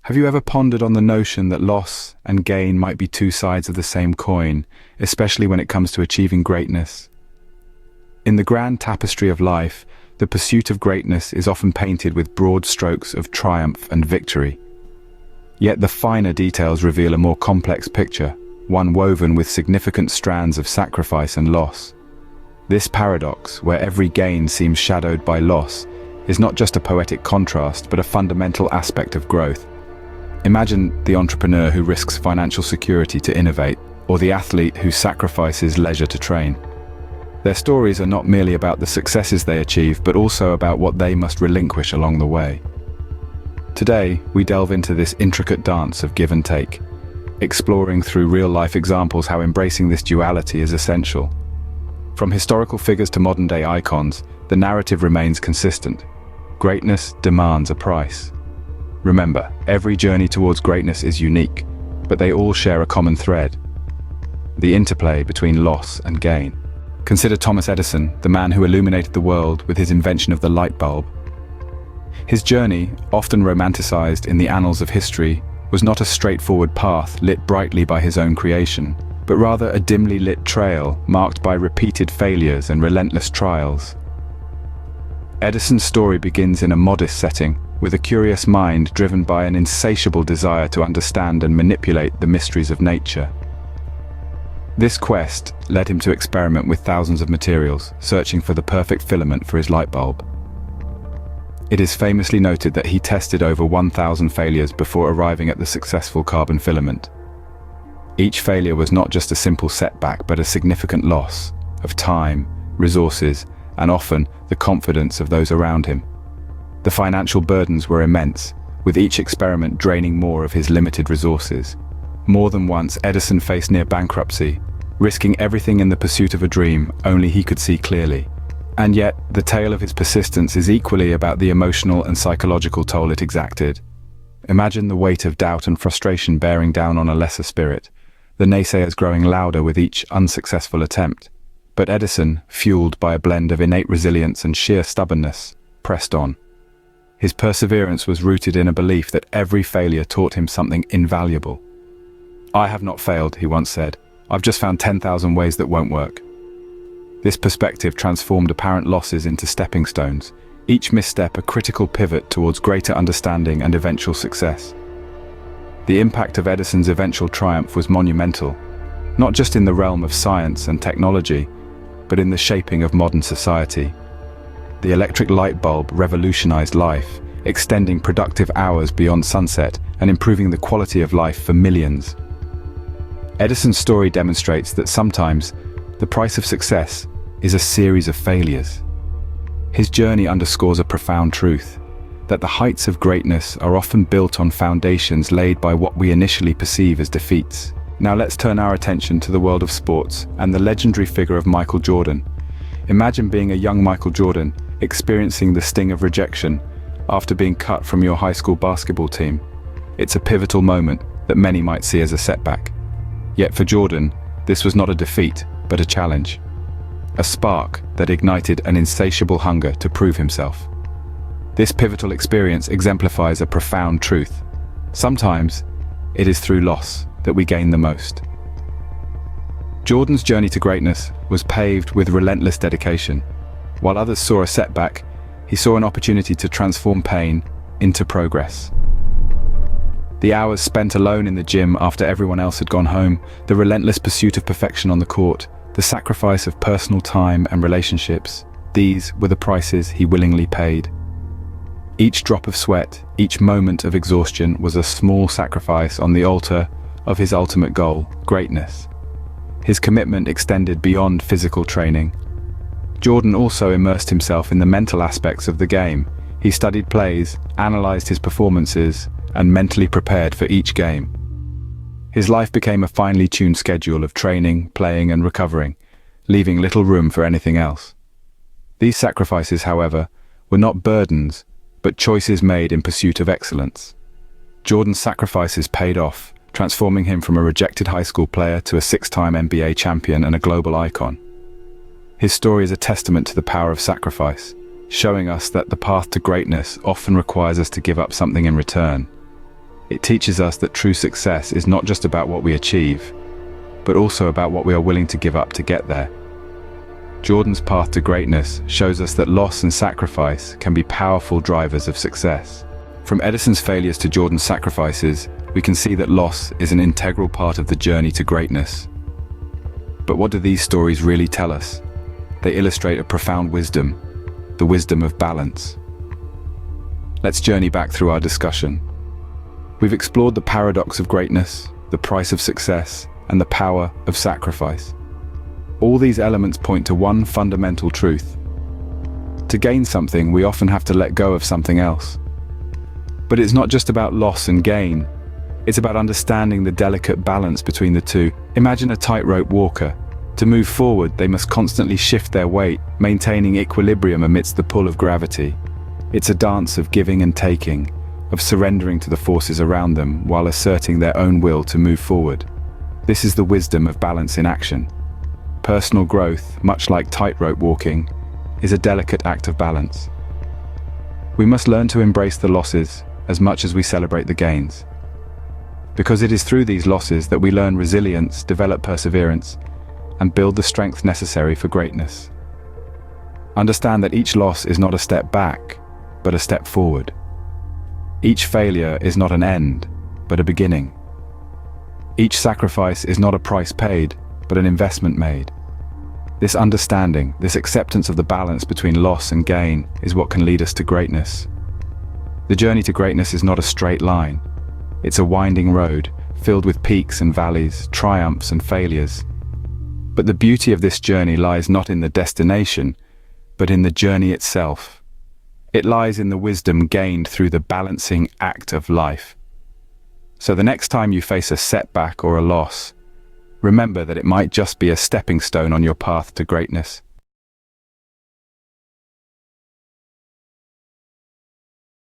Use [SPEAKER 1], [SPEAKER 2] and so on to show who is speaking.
[SPEAKER 1] Have you ever pondered on the notion that loss and gain might be two sides of the same coin, especially when it comes to achieving greatness? In the grand tapestry of life, the pursuit of greatness is often painted with broad strokes of triumph and victory. Yet the finer details reveal a more complex picture, one woven with significant strands of sacrifice and loss. This paradox, where every gain seems shadowed by loss, is not just a poetic contrast but a fundamental aspect of growth. Imagine the entrepreneur who risks financial security to innovate, or the athlete who sacrifices leisure to train. Their stories are not merely about the successes they achieve, but also about what they must relinquish along the way. Today, we delve into this intricate dance of give and take, exploring through real-life examples how embracing this duality is essential. From historical figures to modern-day icons, the narrative remains consistent. Greatness demands a price. Remember, every journey towards greatness is unique, but they all share a common thread: the interplay between loss and gain. Consider Thomas Edison, the man who illuminated the world with his invention of the light bulb. His journey, often romanticized in the annals of history, was not a straightforward path lit brightly by his own creation, but rather a dimly lit trail marked by repeated failures and relentless trials. Edison's story begins in a modest setting, with a curious mind driven by an insatiable desire to understand and manipulate the mysteries of nature. This quest led him to experiment with thousands of materials, searching for the perfect filament for his light bulb. It is famously noted that he tested over 1,000 failures before arriving at the successful carbon filament. Each failure was not just a simple setback, but a significant loss of time, resources, and often the confidence of those around him. The financial burdens were immense, with each experiment draining more of his limited resources. More than once, Edison faced near bankruptcy, risking everything in the pursuit of a dream only he could see clearly. And yet, the tale of his persistence is equally about the emotional and psychological toll it exacted. Imagine the weight of doubt and frustration bearing down on a lesser spirit, the naysayers growing louder with each unsuccessful attempt. But Edison, fueled by a blend of innate resilience and sheer stubbornness, pressed on. His perseverance was rooted in a belief that every failure taught him something invaluable. "I have not failed," he once said. "I've just found 10,000 ways that won't work." This perspective transformed apparent losses into stepping stones, each misstep a critical pivot towards greater understanding and eventual success. The impact of Edison's eventual triumph was monumental, not just in the realm of science and technology, but in the shaping of modern society. The electric light bulb revolutionized life, extending productive hours beyond sunset and improving the quality of life for millions. Edison's story demonstrates that sometimes the price of success is a series of failures. His journey underscores a profound truth, that the heights of greatness are often built on foundations laid by what we initially perceive as defeats. Now let's turn our attention to the world of sports and the legendary figure of Michael Jordan. Imagine being a young Michael Jordan, experiencing the sting of rejection after being cut from your high school basketball team. It's a pivotal moment that many might see as a setback. Yet for Jordan, this was not a defeat, but a challenge. A spark that ignited an insatiable hunger to prove himself. This pivotal experience exemplifies a profound truth. Sometimes, it is through loss that we gain the most. Jordan's journey to greatness was paved with relentless dedication. While others saw a setback, he saw an opportunity to transform pain into progress. The hours spent alone in the gym after everyone else had gone home, the relentless pursuit of perfection on the court, the sacrifice of personal time and relationships, these were the prices he willingly paid. Each drop of sweat, each moment of exhaustion was a small sacrifice on the altar of his ultimate goal, greatness. His commitment extended beyond physical training. Jordan also immersed himself in the mental aspects of the game. He studied plays, analyzed his performances, and mentally prepared for each game. His life became a finely tuned schedule of training, playing, and recovering, leaving little room for anything else. These sacrifices, however, were not burdens, but choices made in pursuit of excellence. Jordan's sacrifices paid off, transforming him from a rejected high school player to a 6-time NBA champion and a global icon. His story is a testament to the power of sacrifice, showing us that the path to greatness often requires us to give up something in return. It teaches us that true success is not just about what we achieve, but also about what we are willing to give up to get there. Jordan's path to greatness shows us that loss and sacrifice can be powerful drivers of success. From Edison's failures to Jordan's sacrifices, we can see that loss is an integral part of the journey to greatness. But what do these stories really tell us? They illustrate a profound wisdom, the wisdom of balance. Let's journey back through our discussion. We've explored the paradox of greatness, the price of success, and the power of sacrifice. All these elements point to one fundamental truth. To gain something, we often have to let go of something else. But it's not just about loss and gain. It's about understanding the delicate balance between the two. Imagine a tightrope walker. To move forward, they must constantly shift their weight, maintaining equilibrium amidst the pull of gravity. It's a dance of giving and taking, of surrendering to the forces around them while asserting their own will to move forward. This is the wisdom of balance in action. Personal growth, much like tightrope walking, is a delicate act of balance. We must learn to embrace the losses as much as we celebrate the gains. Because it is through these losses that we learn resilience, develop perseverance, and build the strength necessary for greatness. Understand that each loss is not a step back, but a step forward. Each failure is not an end, but a beginning. Each sacrifice is not a price paid, but an investment made. This understanding, this acceptance of the balance between loss and gain is what can lead us to greatness. The journey to greatness is not a straight line. It's a winding road, filled with peaks and valleys, triumphs and failures. But the beauty of this journey lies not in the destination, but in the journey itself. It lies in the wisdom gained through the balancing act of life. So the next time you face a setback or a loss, remember that it might just be a stepping stone on your path to greatness.